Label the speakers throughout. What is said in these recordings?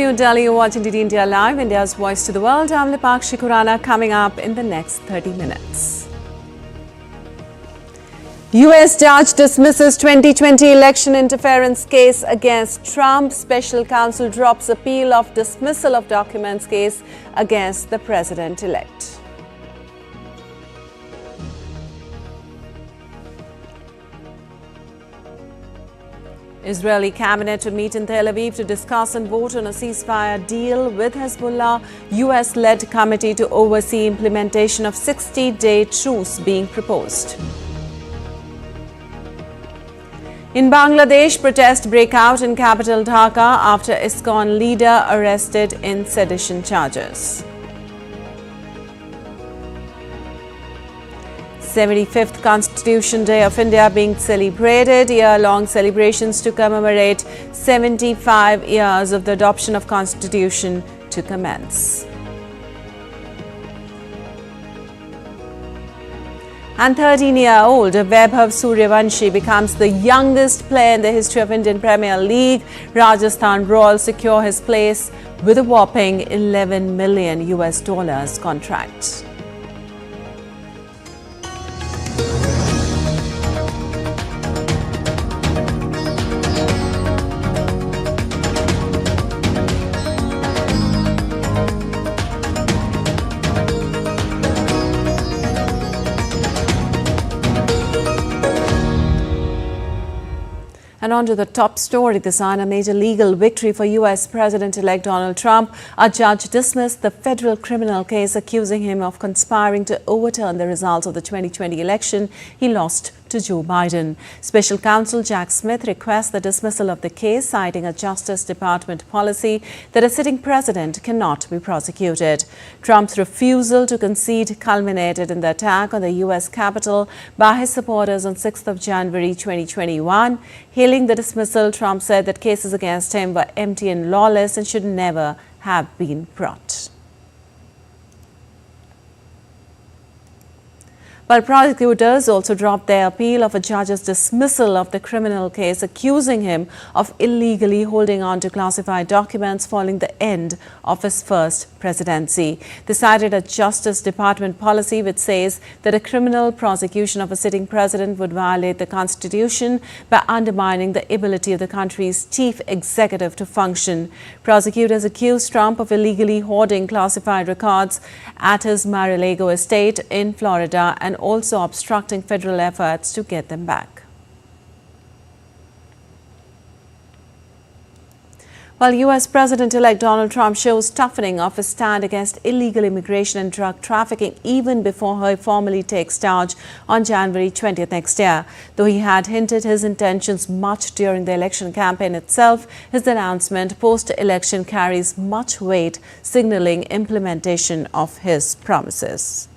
Speaker 1: New Delhi, you're watching DD India Live, India's voice to the world. I'm Lipakshi Khurana, coming up in the next 30 minutes. US judge dismisses 2020 election interference case against Trump. Special counsel drops appeal of dismissal of documents case against the president-elect. Israeli cabinet to meet in Tel Aviv to discuss and vote on a ceasefire deal with Hezbollah. US-led committee to oversee implementation of 60-day truce being proposed. In Bangladesh, protests break out in capital Dhaka after ISKCON leader arrested in sedition charges. 75th Constitution Day of India being celebrated. Year-long celebrations to commemorate 75 years of the adoption of Constitution to commence. And 13-year-old Vaibhav Suryavanshi becomes the youngest player in the history of Indian Premier League. Rajasthan Royals secure his place with a whopping $11 million contract. And on to the top story this hour, a major legal victory for US President-elect Donald Trump. A judge dismissed the federal criminal case accusing him of conspiring to overturn the results of the 2020 election he lost to Joe Biden. Special counsel Jack Smith requests the dismissal of the case, citing a Justice Department policy that a sitting president cannot be prosecuted. Trump's refusal to concede culminated in the attack on the U.S. Capitol by his supporters on 6th of January 2021. Hailing the dismissal, Trump said that cases against him were empty and lawless and should never have been brought. While prosecutors also dropped their appeal of a judge's dismissal of the criminal case accusing him of illegally holding on to classified documents following the end of his first presidency. They cited a Justice Department policy which says that a criminal prosecution of a sitting president would violate the Constitution by undermining the ability of the country's chief executive to function. Prosecutors accused Trump of illegally hoarding classified records at his Mar-a-Lago estate in Florida and also obstructing federal efforts to get them back. While US President-elect Donald Trump shows toughening of his stand against illegal immigration and drug trafficking even before he formally takes charge on January 20th next year. Though he had hinted his intentions much during the election campaign itself, his announcement post-election carries much weight, signaling implementation of his promises.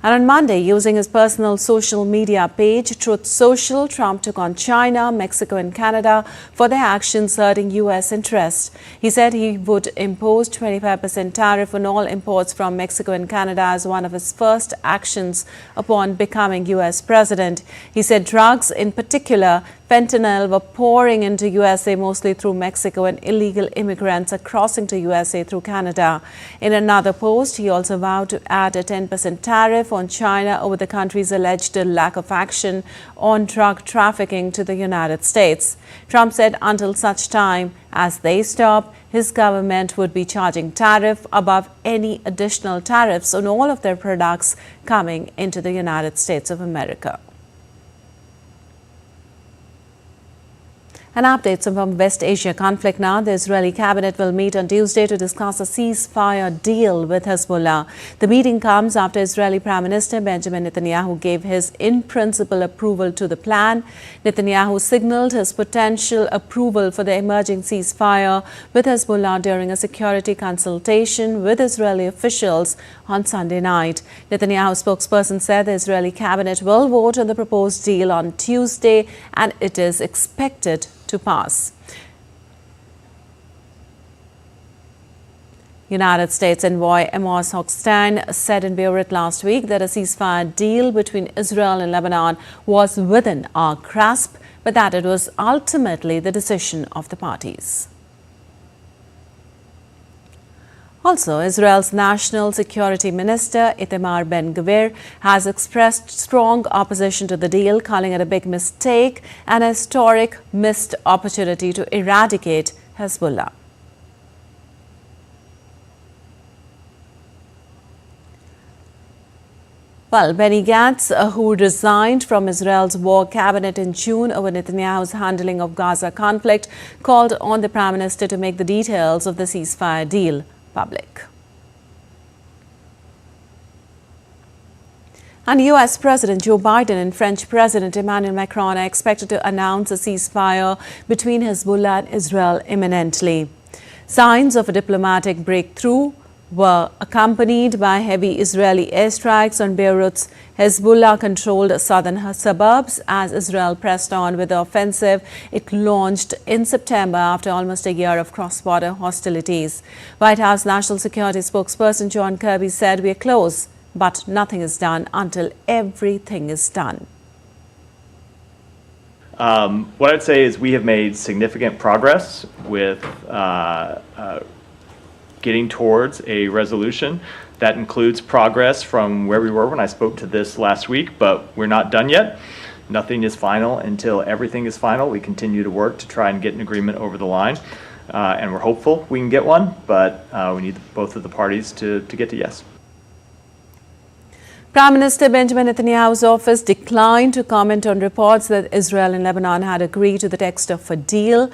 Speaker 1: And on Monday, using his personal social media page, Truth Social, Trump took on China, Mexico and Canada for their actions hurting U.S. interests. He said he would impose 25% tariff on all imports from Mexico and Canada as one of his first actions upon becoming U.S. president. He said drugs, in particular fentanyl, were pouring into USA mostly through Mexico, and illegal immigrants are crossing to USA through Canada. In another post, he also vowed to add a 10% tariff on China over the country's alleged lack of action on drug trafficking to the United States. Trump said until such time as they stop, his government would be charging tariff above any additional tariffs on all of their products coming into the United States of America. And updates from West Asia conflict now. The Israeli cabinet will meet on Tuesday to discuss a ceasefire deal with Hezbollah. The meeting comes after Israeli Prime Minister Benjamin Netanyahu gave his in-principle approval to the plan. Netanyahu signaled his potential approval for the emerging ceasefire with Hezbollah during a security consultation with Israeli officials on Sunday night. Netanyahu's spokesperson said the Israeli cabinet will vote on the proposed deal on Tuesday, and it is expected to pass. United States envoy Amos Hochstein said in Beirut last week that a ceasefire deal between Israel and Lebanon was within our grasp, but that it was ultimately the decision of the parties. Also, Israel's National Security Minister Itamar Ben-Gvir has expressed strong opposition to the deal, calling it a big mistake and a historic missed opportunity to eradicate Hezbollah. Well, Benny Gantz, who resigned from Israel's war cabinet in June over Netanyahu's handling of Gaza conflict, called on the Prime Minister to make the details of the ceasefire deal public. And US President Joe Biden and French President Emmanuel Macron are expected to announce a ceasefire between Hezbollah and Israel imminently. Signs of a diplomatic breakthrough were accompanied by heavy Israeli airstrikes on Beirut's Hezbollah-controlled southern suburbs as Israel pressed on with the offensive it launched in September after almost a year of cross-border hostilities. White House National Security spokesperson John Kirby said, "We are close, but nothing is done until everything is done."
Speaker 2: What I'd say is we have made significant progress with getting towards a resolution. That includes progress from where we were when I spoke to this last week, but we're not done yet. Nothing is final until everything is final. We continue to work to try and get an agreement over the line, and we're hopeful we can get one, but we need both of the parties to get to yes.
Speaker 1: Prime Minister Benjamin Netanyahu's office declined to comment on reports that Israel and Lebanon had agreed to the text of a deal.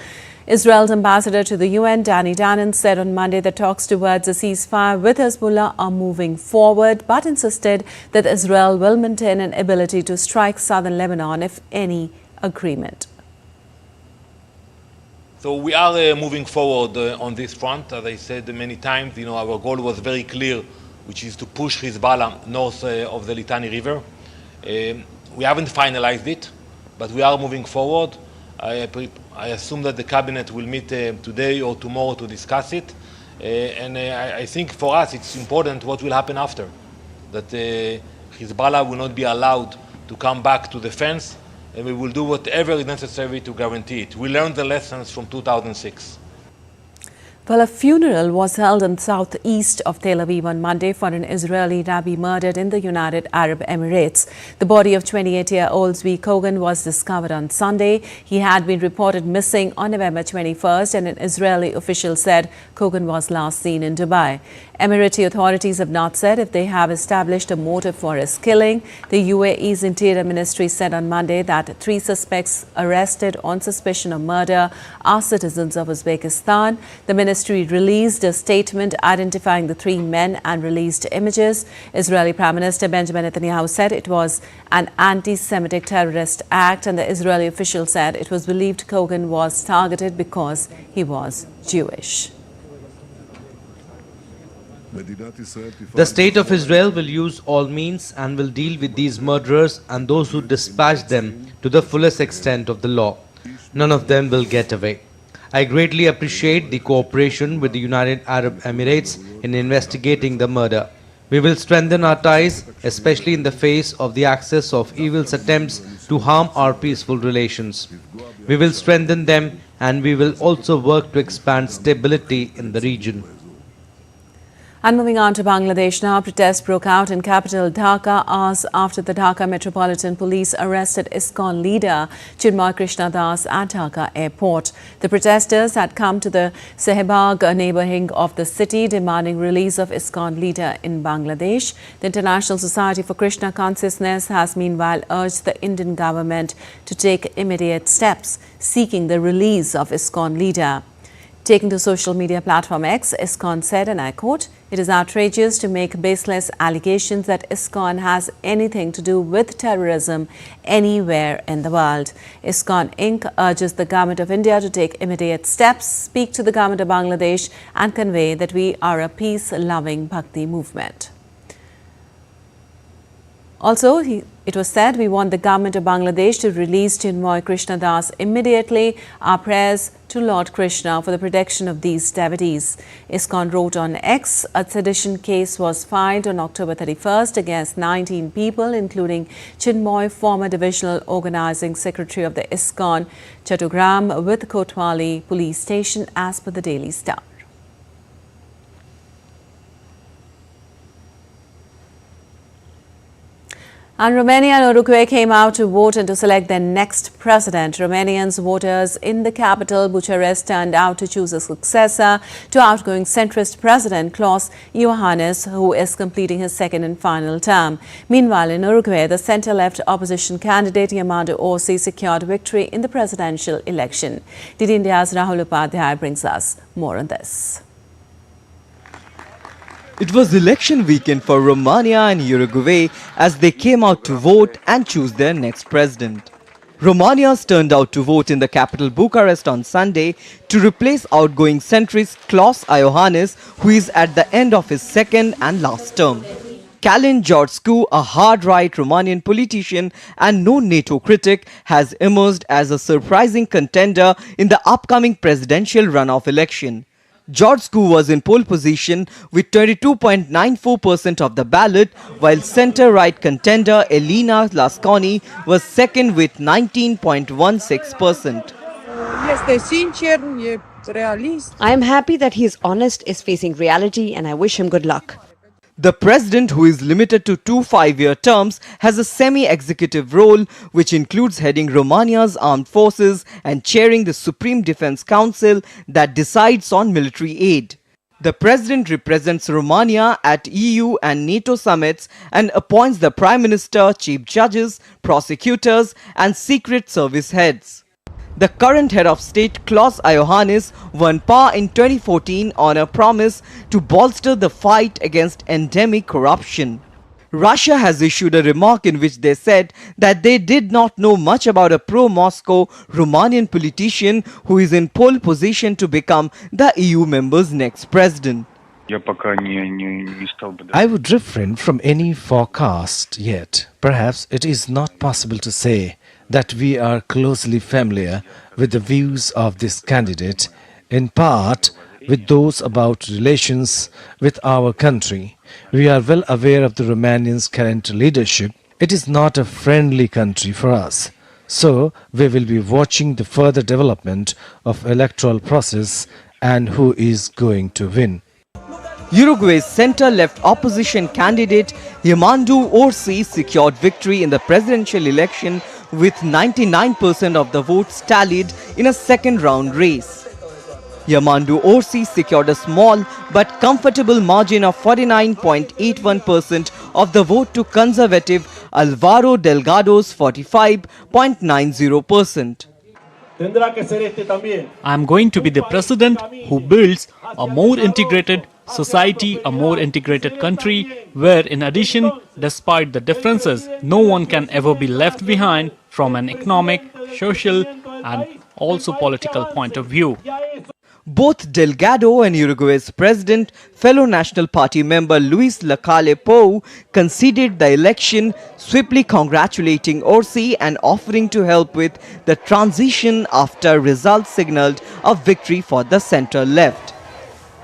Speaker 1: Israel's ambassador to the UN, Danny Danon, said on Monday that talks towards a ceasefire with Hezbollah are moving forward, but insisted that Israel will maintain an ability to strike southern Lebanon if any agreement.
Speaker 3: So we are moving forward on this front. As I said many times, our goal was very clear, which is to push Hezbollah north of the Litani River. We haven't finalized it, but we are moving forward. I assume that the cabinet will meet today or tomorrow to discuss it. And I think for us it's important what will happen after, that Hezbollah will not be allowed to come back to the fence, and we will do whatever is necessary to guarantee it. We learned the lessons from 2006.
Speaker 1: Well, a funeral was held in southeast of Tel Aviv on Monday for an Israeli rabbi murdered in the United Arab Emirates. The body of 28-year-old Zvi Kogan was discovered on Sunday. He had been reported missing on November 21st, and an Israeli official said Kogan was last seen in Dubai. Emirati authorities have not said if they have established a motive for his killing. The UAE's Interior Ministry said on Monday that 3 suspects arrested on suspicion of murder are citizens of Uzbekistan. The ministry released a statement identifying the 3 men and released images. Israeli Prime Minister Benjamin Netanyahu said it was an anti-Semitic terrorist act, and the Israeli official said it was believed Kogan was targeted because he was Jewish.
Speaker 4: The state of Israel will use all means and will deal with these murderers and those who dispatch them to the fullest extent of the law. None of them will get away. I greatly appreciate the cooperation with the United Arab Emirates in investigating the murder. We will strengthen our ties, especially in the face of the access of evil's attempts to harm our peaceful relations. We will strengthen them, and we will also work to expand stability in the region.
Speaker 1: And moving on to Bangladesh now, protests broke out in capital Dhaka hours after the Dhaka Metropolitan Police arrested ISKCON leader Chinmoy Krishna Das at Dhaka airport. The protesters had come to the Sehbag neighbourhood of the city demanding release of ISKCON leader in Bangladesh. The International Society for Krishna Consciousness has meanwhile urged the Indian government to take immediate steps seeking the release of ISKCON leader. Taking to social media platform X, ISKCON said, and I quote, "It is outrageous to make baseless allegations that ISKCON has anything to do with terrorism anywhere in the world. ISKCON Inc. urges the Government of India to take immediate steps, speak to the Government of Bangladesh and convey that we are a peace-loving Bhakti movement." Also, it was said, we want the government of Bangladesh to release Chinmoy Krishna Das immediately. Our prayers to Lord Krishna for the protection of these devotees. ISKCON wrote on X, a sedition case was filed on October 31st against 19 people, including Chinmoy, former Divisional Organizing Secretary of the ISKCON, Chattogram, with Kotwali Police Station, as per the Daily Star. And Romania and Uruguay came out to vote and to select their next president. Romanians voters in the capital, Bucharest, turned out to choose a successor to outgoing centrist President Klaus Iohannis, who is completing his second and final term. Meanwhile, in Uruguay, the centre-left opposition candidate Armando Orsi secured victory in the presidential election. DD India's Rahul Upadhyay brings us more on this.
Speaker 5: It was election weekend for Romania and Uruguay as they came out to vote and choose their next president. Romanians turned out to vote in the capital Bucharest on Sunday to replace outgoing centrist Klaus Iohannis, who is at the end of his second and last term. Calin Georgescu, a hard-right Romanian politician and known NATO critic, has emerged as a surprising contender in the upcoming presidential runoff election. Georgescu was in pole position with 22.94% of the ballot, while centre-right contender Elena Lasconi was second with 19.16%.
Speaker 6: I am happy that he is honest, is facing reality, and I wish him good luck.
Speaker 5: The president, who is limited to 2 5-year terms, has a semi-executive role which includes heading Romania's armed forces and chairing the Supreme Defense Council that decides on military aid. The president represents Romania at EU and NATO summits and appoints the Prime Minister, chief judges, prosecutors and Secret Service heads. The current head of state, Klaus Iohannis, won power in 2014 on a promise to bolster the fight against endemic corruption. Russia has issued a remark in which they said that they did not know much about a pro-Moscow Romanian politician who is in pole position to become the EU member's next president.
Speaker 7: I would refrain from any forecast yet. Perhaps it is not possible to say that we are closely familiar with the views of this candidate, in part with those about relations with our country. We are well aware of the Romanians' current leadership. It is not a friendly country for us. So we will be watching the further development of electoral process and who is going to win.
Speaker 5: Uruguay's centre-left opposition candidate Armando Orsi secured victory in the presidential election with 99% of the votes tallied in a second-round race. Armando Orsi secured a small but comfortable margin of 49.81% of the vote to conservative Alvaro Delgado's 45.90%.
Speaker 8: I am going to be the president who builds a more integrated society, a more integrated country, where in addition, despite the differences, no one can ever be left behind from an economic, social and also political point of view.
Speaker 5: Both Delgado and Uruguay's president, fellow National Party member Luis Lacalle Pou, conceded the election, swiftly congratulating Orsi and offering to help with the transition after results signaled a victory for the centre-left.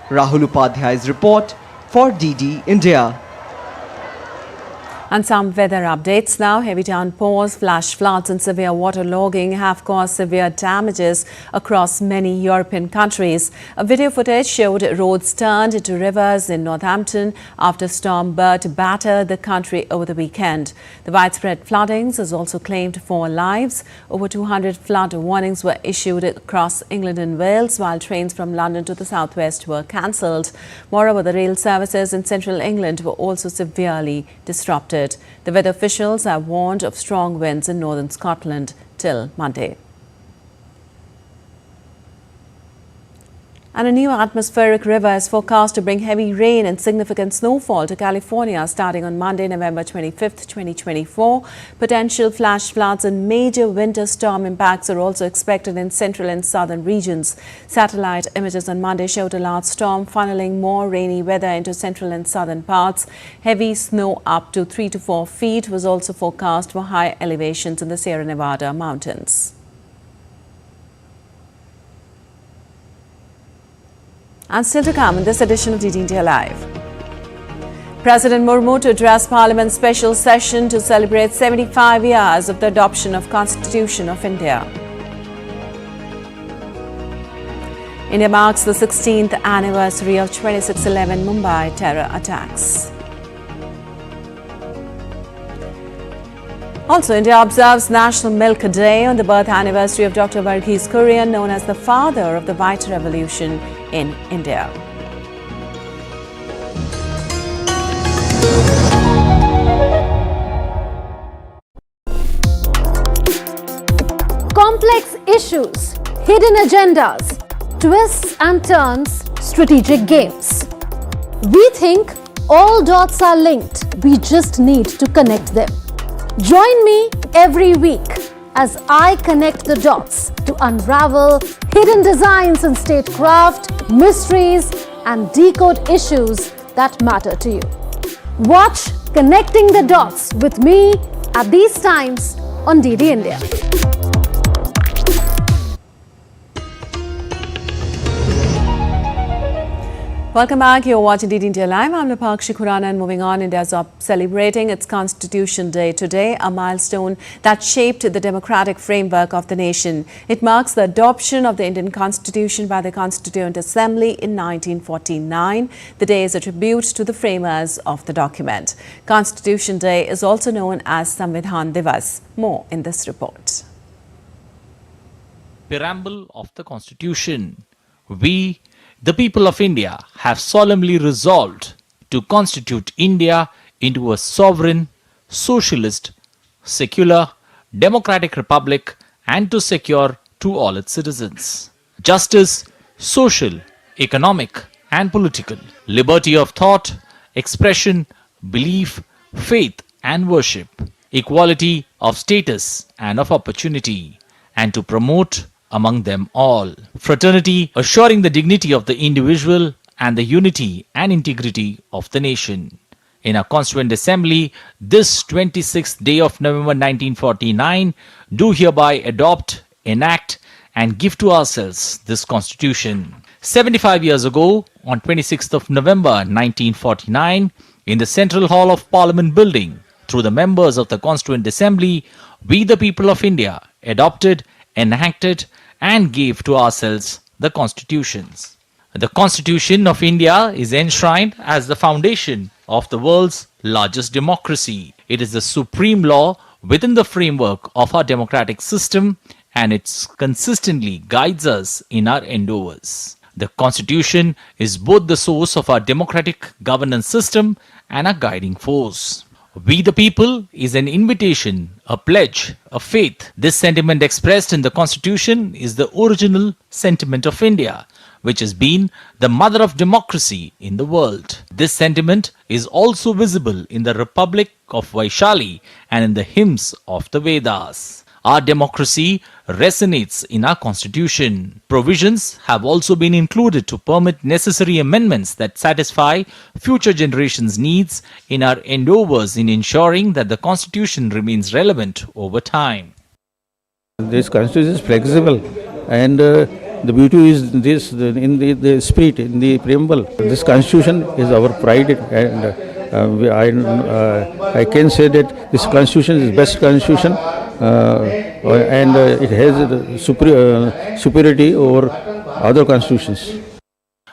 Speaker 5: Rahul Upadhyay's report for DD India.
Speaker 1: And some weather updates now. Heavy downpours, flash floods and severe waterlogging have caused severe damages across many European countries. A video footage showed roads turned into rivers in Northampton after Storm Bert battered the country over the weekend. The widespread floodings has also claimed 4 lives. Over 200 flood warnings were issued across England and Wales, while trains from London to the southwest were cancelled. Moreover, the rail services in central England were also severely disrupted. The weather officials have warned of strong winds in northern Scotland till Monday. And a new atmospheric river is forecast to bring heavy rain and significant snowfall to California starting on Monday, November 25th, 2024. Potential flash floods and major winter storm impacts are also expected in central and southern regions. Satellite images on Monday showed a large storm funneling more rainy weather into central and southern parts. Heavy snow up to 3 to 4 feet was also forecast for high elevations in the Sierra Nevada mountains. And still to come in this edition of DD India Live. President Murmu to address Parliament's special session to celebrate 75 years of the adoption of Constitution of India. India marks the 16th anniversary of 26/11 Mumbai terror attacks. Also, India observes National Milk Day on the birth anniversary of Dr. Varghese Kurian, known as the father of the White Revolution in India.
Speaker 9: Complex issues, hidden agendas, twists and turns, strategic games. We think all dots are linked. We just need to connect them. Join me every week as I connect the dots to unravel hidden designs in statecraft, mysteries, and decode issues that matter to you. Watch Connecting the Dots with me at these times on DD India.
Speaker 1: Welcome back. You're watching DD India Live. I'm Napakshi Khurana, and moving on, India's celebrating its Constitution Day today, a milestone that shaped the democratic framework of the nation. It marks the adoption of the Indian Constitution by the Constituent Assembly in 1949. The day is a tribute to the framers of the document. Constitution Day is also known as Samvidhan Divas. More in this report.
Speaker 10: Preamble of the Constitution. We, the people of India, have solemnly resolved to constitute India into a sovereign, socialist, secular, democratic republic and to secure to all its citizens justice, social, economic and political, liberty of thought, expression, belief, faith and worship, equality of status and of opportunity, and to promote among them all fraternity, assuring the dignity of the individual and the unity and integrity of the nation. In our Constituent Assembly, this 26th day of November 1949, do hereby adopt, enact and give to ourselves this Constitution. 75 years ago, on 26th of November 1949, in the Central Hall of Parliament building, through the members of the Constituent Assembly, we the people of India adopted, enacted and gave to ourselves the constitutions. The Constitution of India is enshrined as the foundation of the world's largest democracy. It is the supreme law within the framework of our democratic system, and it consistently guides us in our endeavors. The Constitution is both the source of our democratic governance system and a guiding force. We the people is an invitation, a pledge, a faith. This sentiment expressed in the Constitution is the original sentiment of India, which has been the mother of democracy in the world. This sentiment is also visible in the Republic of Vaishali and in the hymns of the Vedas. Our democracy resonates in our Constitution. Provisions have also been included to permit necessary amendments that satisfy future generations' needs in our endeavors in ensuring that the Constitution remains relevant over time.
Speaker 11: This Constitution is flexible, and the beauty is this in the spirit, in the preamble. This Constitution is our pride, and I can say that this Constitution is the best Constitution, and it has superiority over other constitutions.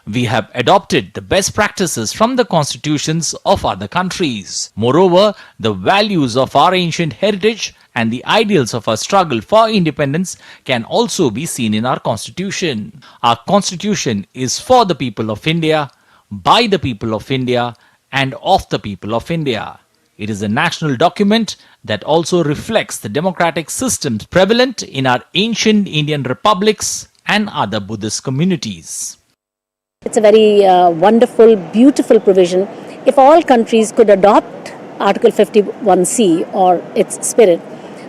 Speaker 10: We have adopted the best practices from the constitutions of other countries. Moreover, the values of our ancient heritage and the ideals of our struggle for independence can also be seen in our Constitution. Our Constitution is for the people of India, by the people of India, and of the people of India. It is a national document that also reflects the democratic systems prevalent in our ancient Indian republics and other Buddhist communities.
Speaker 12: It's a very wonderful, beautiful provision. If all countries could adopt Article 51C or its spirit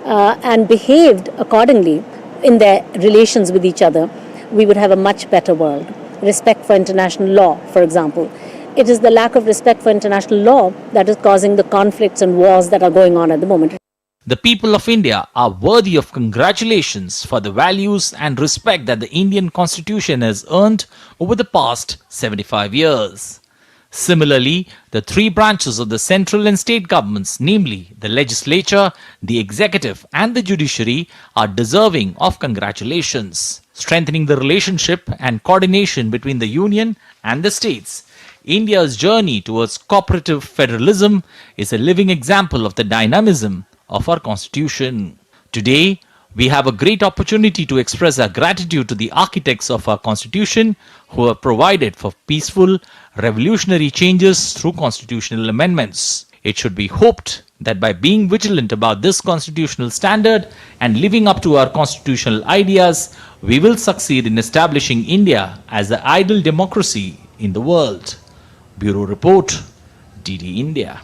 Speaker 12: and behaved accordingly in their relations with each other, we would have a much better world. Respect for international law, for example. It is the lack of respect for international law that is causing the conflicts and wars that are going on at the moment.
Speaker 10: The people of India are worthy of congratulations for the values and respect that the Indian Constitution has earned over the past 75 years. Similarly, the three branches of the central and state governments, namely the legislature, the executive and the judiciary, are deserving of congratulations. Strengthening the relationship and coordination between the union and the states, India's journey towards cooperative federalism is a living example of the dynamism of our constitution. Today, we have a great opportunity to express our gratitude to the architects of our constitution who have provided for peaceful, revolutionary changes through constitutional amendments. It should be hoped that by being vigilant about this constitutional standard and living up to our constitutional ideas, we will succeed in establishing India as the ideal democracy in the world. Bureau Report, DD India.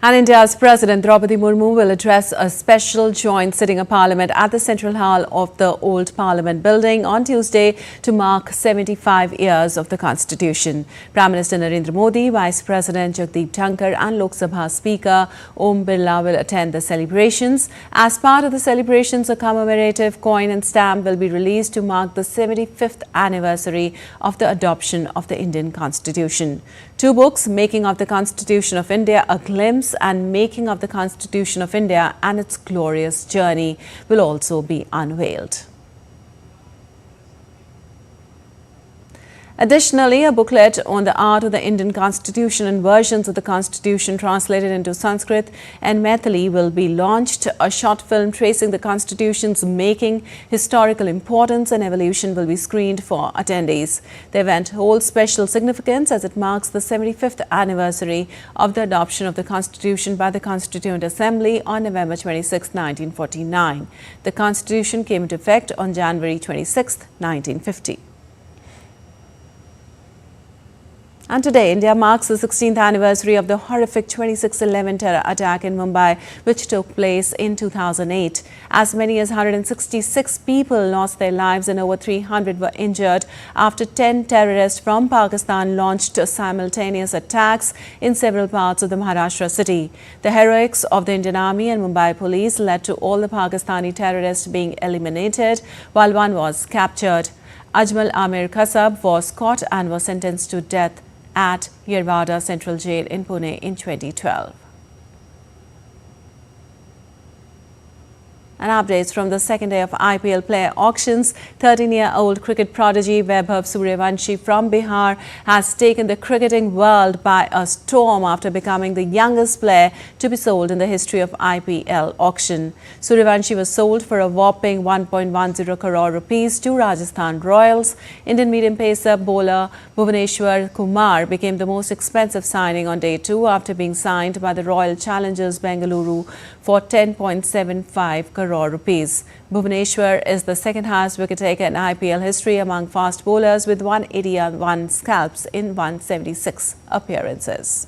Speaker 1: And India's President Draupadi Murmu will address a special joint sitting of Parliament at the Central Hall of the Old Parliament building on Tuesday to mark 75 years of the Constitution. Prime Minister Narendra Modi, Vice President Jagdeep Dhankar and Lok Sabha Speaker Om Birla will attend the celebrations. As part of the celebrations, a commemorative coin and stamp will be released to mark the 75th anniversary of the adoption of the Indian Constitution. Two books, Making of the Constitution of India, A Glimpse, and Making of the Constitution of India and Its Glorious Journey, will also be unveiled. Additionally, a booklet on the art of the Indian Constitution and versions of the Constitution translated into Sanskrit and Maithili will be launched. A short film tracing the Constitution's making, historical importance and evolution will be screened for attendees. The event holds special significance as it marks the 75th anniversary of the adoption of the Constitution by the Constituent Assembly on November 26, 1949. The Constitution came into effect on January 26, 1950. And today, India marks the 16th anniversary of the horrific 26/11 terror attack in Mumbai, which took place in 2008. As many as 166 people lost their lives and over 300 were injured after 10 terrorists from Pakistan launched simultaneous attacks in several parts of the Maharashtra city. The heroics of the Indian Army and Mumbai police led to all the Pakistani terrorists being eliminated, while one was captured. Ajmal Amir Kasab was caught and was sentenced to death at Yerwada Central Jail in Pune in 2012. And updates from the second day of IPL player auctions. 13-year-old cricket prodigy Vaibhav Suryavanshi from Bihar has taken the cricketing world by a storm after becoming the youngest player to be sold in the history of IPL auction. Suryavanshi was sold for a whopping 1.10 crore rupees to Rajasthan Royals. Indian medium pacer bowler Bhuvaneshwar Kumar became the most expensive signing on day 2 after being signed by the Royal Challengers Bengaluru for 10.75 crore rupees. Bhuvaneshwar is the second highest wicket-taker in IPL history among fast bowlers with 181 scalps in 176 appearances.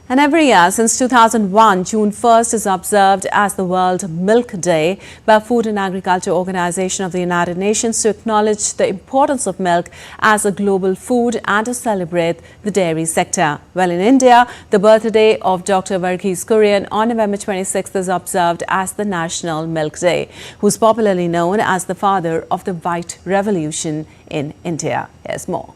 Speaker 1: And every year since 2001, June 1st is observed as the World Milk Day by Food and Agriculture Organization of the United Nations to acknowledge the importance of milk as a global food and to celebrate the dairy sector. Well, in India, the birthday of Dr. Vaibhav Suryavanshi on November 26th is observed as the National Milk Day, who's popularly known as the father of the White Revolution in India. Here's more.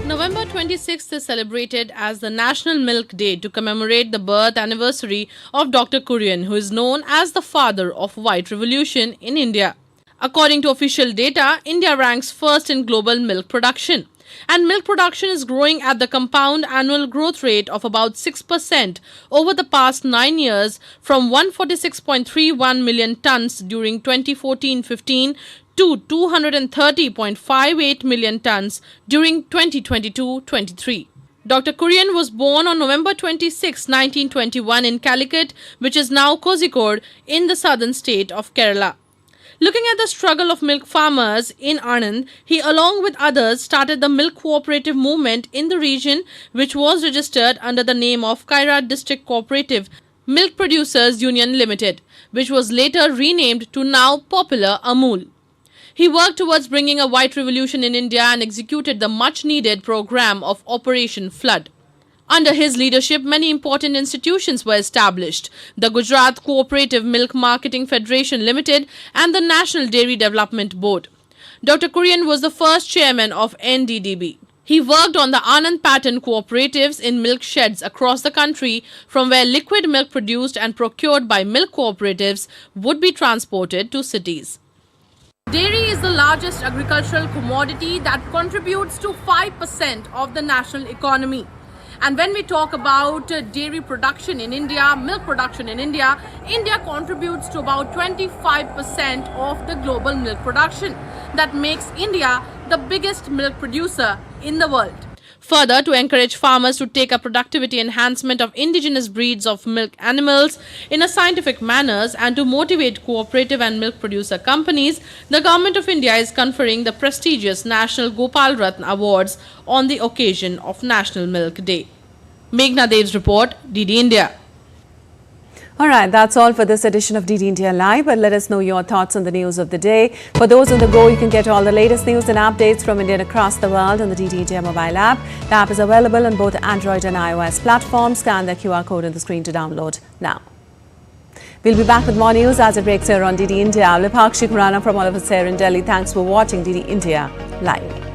Speaker 13: November 26th is celebrated as the National Milk Day to commemorate the birth anniversary of Dr. Suryavanshi, who is known as the father of White Revolution in India. According to official data, India ranks first in global milk production. And milk production is growing at the compound annual growth rate of about 6% over the past 9 years, from 146.31 million tons during 2014-15 to 230.58 million tons during 2022-23. Dr. Kurian was born on November 26, 1921 in Calicut, which is now Kozhikode in the southern state of Kerala. Looking at the struggle of milk farmers in Anand, he along with others started the milk cooperative movement in the region, which was registered under the name of Kaira District Cooperative Milk Producers Union Limited, which was later renamed to now popular Amul. He worked towards bringing a white revolution in India and executed the much-needed program of Operation Flood. Under his leadership, many important institutions were established: the Gujarat Cooperative Milk Marketing Federation Limited and the National Dairy Development Board. Dr. Kurian was the first chairman of NDDB. He worked on the Anand pattern cooperatives in milk sheds across the country, from where liquid milk produced and procured by milk cooperatives would be transported to cities. Dairy is the largest agricultural commodity that contributes to 5% of the national economy. And when we talk about dairy production in India, milk production in India, India contributes to about 25% of the global milk production. That makes India the biggest milk producer in the world. Further, to encourage farmers to take up productivity enhancement of indigenous breeds of milk animals in a scientific manner and to motivate cooperative and milk producer companies, the Government of India is conferring the prestigious National Gopal Ratna Awards on the occasion of National Milk Day. Meghna Dev's report, DD India.
Speaker 1: All right, that's all for this edition of DD India Live. But let us know your thoughts on the news of the day. For those on the go, you can get all the latest news and updates from India and across the world on the DD India mobile app. The app is available on both Android and iOS platforms. Scan the QR code on the screen to download now. We'll be back with more news as it breaks here on DD India. Lipakshi Kurana from all of us here in Delhi. Thanks for watching DD India Live.